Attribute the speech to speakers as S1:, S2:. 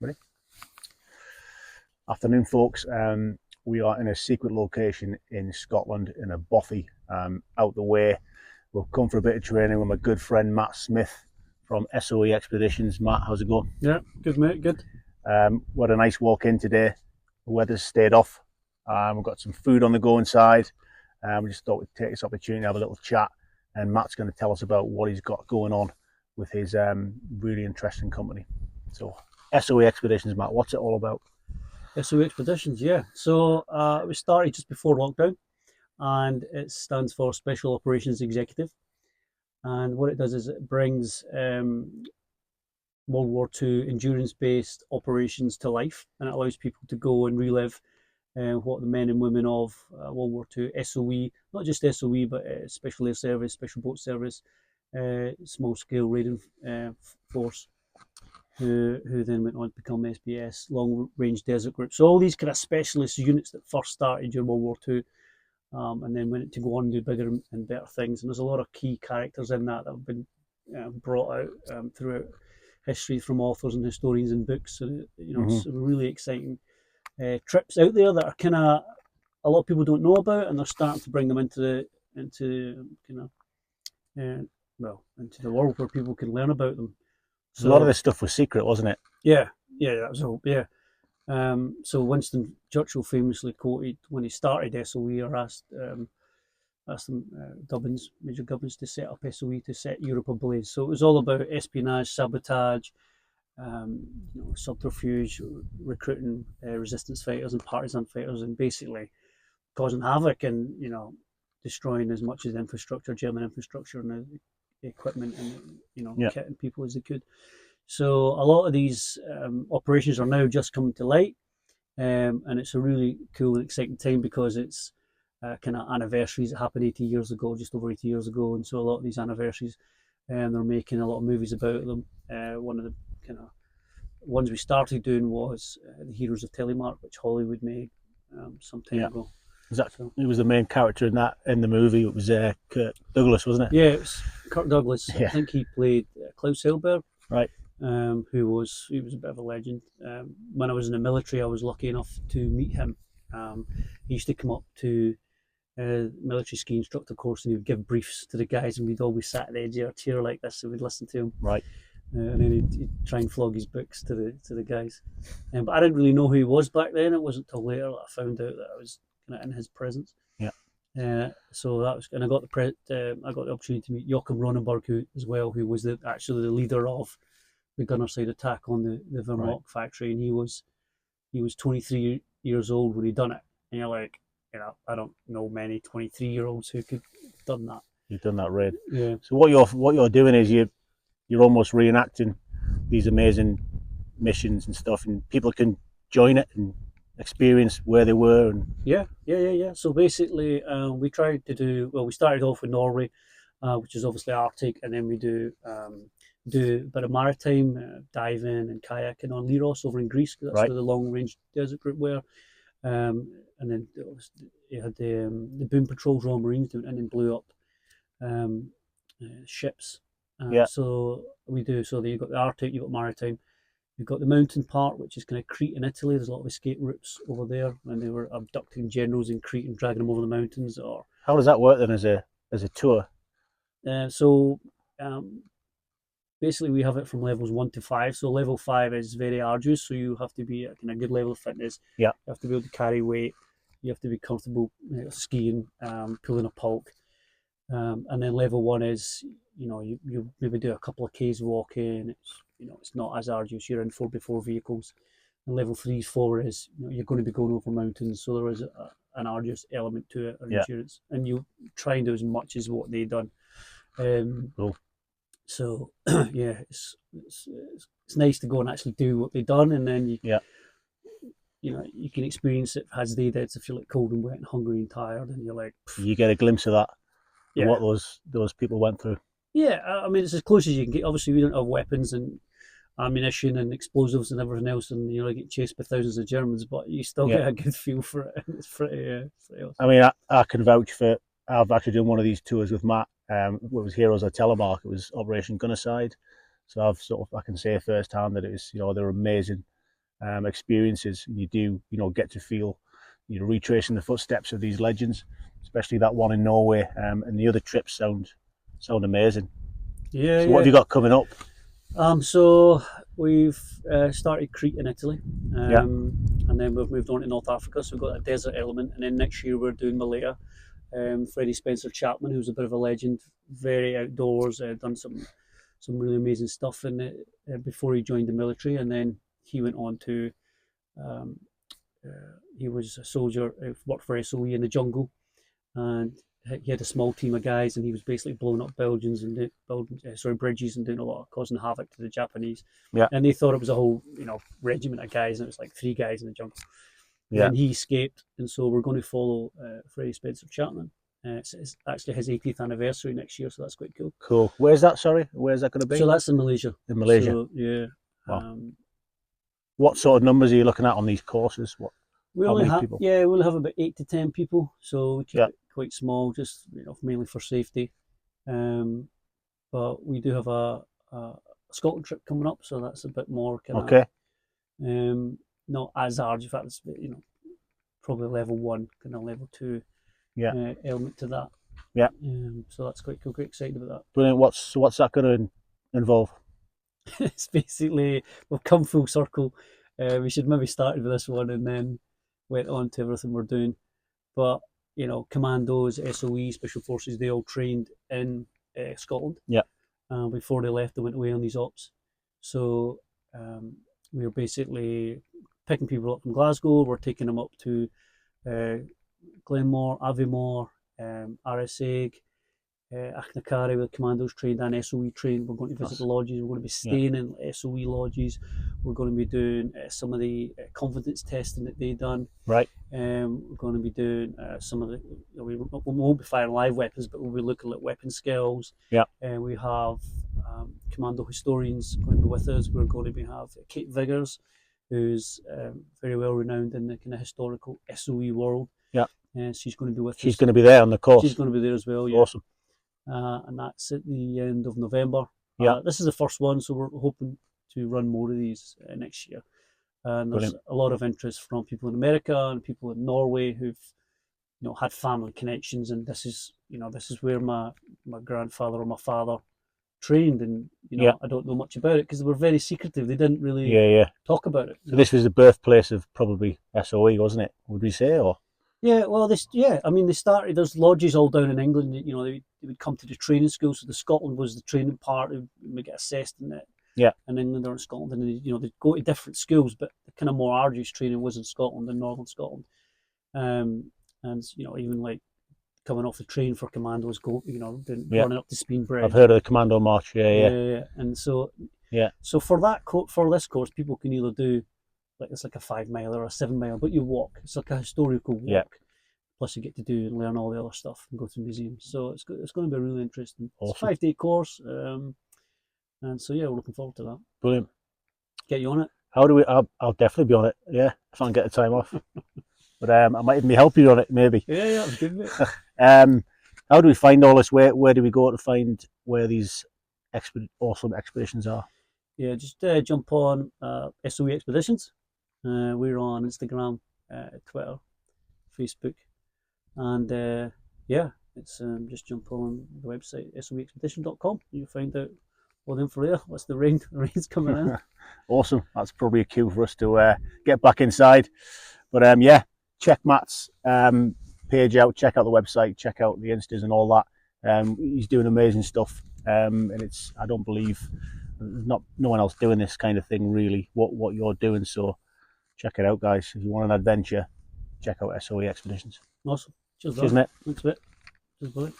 S1: Ready? Afternoon, folks. We are in a secret location in Scotland, in a bothy, out the way. We've come for a bit of training with my good friend Matt Smith from SOE Expeditions. Matt, how's it going?
S2: Yeah, good mate, good.
S1: We had a nice walk in today. The weather's stayed off. We've got some food on the go inside. We just thought we'd take this opportunity to have a little chat, and Matt's going to tell us about what he's got going on with his really interesting company. So, SOE Expeditions, Matt, what's it all about?
S2: SOE Expeditions, yeah. So we started just before lockdown, and it stands for Special Operations Executive. And what it does is it brings World War II endurance-based operations to life, and it allows people to go and relive what the men and women of World War II, SOE, not just SOE, but Special Air Service, Special Boat Service, small-scale raiding force, who then went on to become SBS, Long Range Desert Group. So all these kind of specialist units that first started during World War II, and then went to go on and do bigger and better things. And there's a lot of key characters in that have been brought out throughout history from authors and historians and books. So, some really exciting trips out there that are kind of a lot of people don't know about, and they're starting to bring them into into the world where people can learn about them.
S1: So a lot of this stuff was secret, wasn't it?
S2: Yeah, that was all. Yeah. So Winston Churchill famously quoted when he started SOE, or asked them, Major Gubbins, to set up SOE to set Europe ablaze. So it was all about espionage, sabotage, subterfuge, recruiting resistance fighters and partisan fighters, and basically causing havoc and destroying as much of the infrastructure, German infrastructure, and the equipment, and kit and people as they could. So a lot of these operations are now just coming to light, and it's a really cool and exciting time because it's kind of anniversaries that happened 80 years ago, just over 80 years ago, and so a lot of these anniversaries, they're making a lot of movies about them. One of the kind of ones we started doing was The Heroes of Telemark, which Hollywood made some time ago.
S1: He was the main character in the movie. It was Kirk Douglas, wasn't it?
S2: Yeah, it was Kirk Douglas.
S1: Yeah.
S2: I think he played Klaus Helberg.
S1: Right.
S2: He was a bit of a legend. When I was in the military, I was lucky enough to meet him. He used to come up to military ski instructor course, and he would give briefs to the guys, and we'd always sat at the edge of our chair like this, and we'd listen to him.
S1: Right.
S2: And then he'd try and flog his books to the guys. But I didn't really know who he was back then. It wasn't until later that I found out that I was kind of in his presence.
S1: Yeah.
S2: So that was, and I got the opportunity to meet Joachim Ronenberg, who was actually the leader of the gunnerside attack on the Wehrmacht factory, and he was 23 years old when he done it. And you're like, I don't know many 23-year-olds who could have done that.
S1: You've done that raid.
S2: Yeah.
S1: So what you're doing is you're almost reenacting these amazing missions and stuff, and people can join it and experience where they were. And
S2: yeah. So basically, we started off with Norway, which is obviously Arctic, and then we do a bit of maritime, diving and kayaking on Leros over in Greece, because that's where the Long Range Desert Group were. And then you had the boom patrols, Royal Marines doing, and then blew up ships. So we do. So you've got the Arctic, you've got maritime, you've got the mountain part, which is kind of Crete in Italy. There's a lot of escape routes over there, and they were abducting generals in Crete and dragging them over the mountains. Or
S1: how does that work then as a tour?
S2: Basically, we have it from levels 1 to 5. So level 5 is very arduous. So you have to be at a good level of fitness.
S1: Yeah.
S2: You have to be able to carry weight. You have to be comfortable skiing, pulling a pulk. And then level 1 is, you maybe do a couple of Ks walking. It's not as arduous. You're in 4x4 vehicles. And level 3, 4 is, you're going to be going over mountains. So there is an arduous element to it, or endurance. And you try and do as much as what they've done.
S1: Cool.
S2: So it's nice to go and actually do what they've done, and then you can experience it as they did. If you're like cold and wet and hungry and tired, and you're like,
S1: you get a glimpse of that, what those people went through.
S2: Yeah, I mean, it's as close as you can get. Obviously, we don't have weapons and ammunition and explosives and everything else, and get chased by thousands of Germans, but you still get a good feel for it. It's pretty awesome.
S1: I mean, I can vouch for. I've actually done one of these tours with Matt. It was Heroes of Telemark. It was Operation Gunnerside. So I can say firsthand that it was, they're amazing. experiences. You do, get to feel, retracing the footsteps of these legends, especially that one in Norway. And the other trips sound amazing.
S2: Yeah,
S1: So what have you got coming up?
S2: So we've started Crete in Italy,
S1: Yeah.
S2: and then we've moved on to North Africa. So we've got a desert element, and then next year we're doing Malaya. Freddie Spencer Chapman, who's a bit of a legend, very outdoors, done some really amazing stuff in it before he joined the military, and then he went on to um, he was a soldier, worked for SOE in the jungle, and he had a small team of guys, and he was basically blowing up buildings and bridges and doing a lot of causing havoc to the Japanese.
S1: Yeah.
S2: And they thought it was a whole regiment of guys, and it was like 3 guys in the jungle.
S1: Yeah.
S2: And he escaped, and so we're going to follow Freddie Spencer Chapman. It's actually his 80th anniversary next year, so that's quite cool.
S1: Cool. Where's that? Sorry, where's that going to be?
S2: So that's in Malaysia.
S1: In Malaysia.
S2: So, yeah.
S1: Wow. What sort of numbers are you looking at on these courses?
S2: We
S1: How
S2: only
S1: many
S2: have
S1: people?
S2: we'll have about 8 to 10 people, so we keep
S1: Yeah.
S2: it quite small, just mainly for safety. But we do have a Scotland trip coming up, so that's a bit more kind of
S1: Okay.
S2: not as hard. In fact, it's probably level 1, kind of level 2
S1: Yeah.
S2: element to that.
S1: Yeah.
S2: So that's quite cool. Quite excited about that.
S1: Brilliant. What's that going to involve?
S2: It's basically we've come full circle. We should maybe started with this one and then went on to everything we're doing. But commandos, SOE, special forces, they all trained in Scotland.
S1: Yeah.
S2: Before they left, they went away on these ops. So we were basically picking people up from Glasgow. We're taking them up to Glenmore, Aviemore, RSA, Achnacarry with commandos trained and SOE trained. We're going to visit the lodges. We're going to be staying in SOE lodges. We're going to be doing some of the confidence testing that they've done.
S1: Right.
S2: We're going to be doing some of the. We won't be firing live weapons, but we'll be looking at weapon skills.
S1: Yeah.
S2: We have commando historians going to be with us. We're going to have Kate Viggers, who's very well renowned in the kind of historical SOE world.
S1: Yeah.
S2: She's going to be with us.
S1: She's going to be there on the course.
S2: She's going to be there as well. Yeah.
S1: Awesome.
S2: And that's at the end of November.
S1: Yeah.
S2: This is the first one, so we're hoping to run more of these next year. And there's a lot of interest from people in America and people in Norway who've had family connections, and this is where my grandfather or my father trained, and I don't know much about it because they were very secretive. They didn't really talk about it.
S1: So this was the birthplace of probably SOE, wasn't it? Would we say, or?
S2: Yeah, well, they started. There's lodges all down in England. They would come to the training school. So the Scotland was the training part. They would get assessed in it.
S1: Yeah.
S2: In England or in Scotland, and they'd go to different schools, but the kind of more arduous training was in Scotland and Northern Scotland. And even like coming off the train for commandos, running up the Speen Bridge.
S1: I've heard of the Commando March. Yeah.
S2: And so
S1: so
S2: for this course, people can either do it's like a 5 mile or a 7 mile, but you walk. It's like a historical walk.
S1: Yeah.
S2: Plus, you get to do and learn all the other stuff and go to museums. So it's going to be really interesting.
S1: Awesome.
S2: It's a 5-day course, and so we're looking forward to that.
S1: Brilliant.
S2: Get you on it.
S1: How do we? I'll definitely be on it. Yeah, if I can get the time off. But I might even be helping you on it, maybe.
S2: Yeah, that's good. Mate.
S1: How do we find all this? Where do we go to find where these awesome expeditions are?
S2: Yeah, just jump on SOE Expeditions. We're on Instagram, Twitter, Facebook, and it's just jump on the website soeexpedition.com. You'll find out all the info there. What's the rain? The rain's coming in.
S1: Awesome. That's probably a cue for us to get back inside. But check Matt's page out. Check out the website. Check out the Instas and all that. He's doing amazing stuff, and I don't believe there's no one else doing this kind of thing really. What you're doing, so. Check it out, guys. If you want an adventure, check out SOE Expeditions.
S2: Awesome.
S1: Cheers, mate.
S2: Thanks, mate. Cheers, buddy.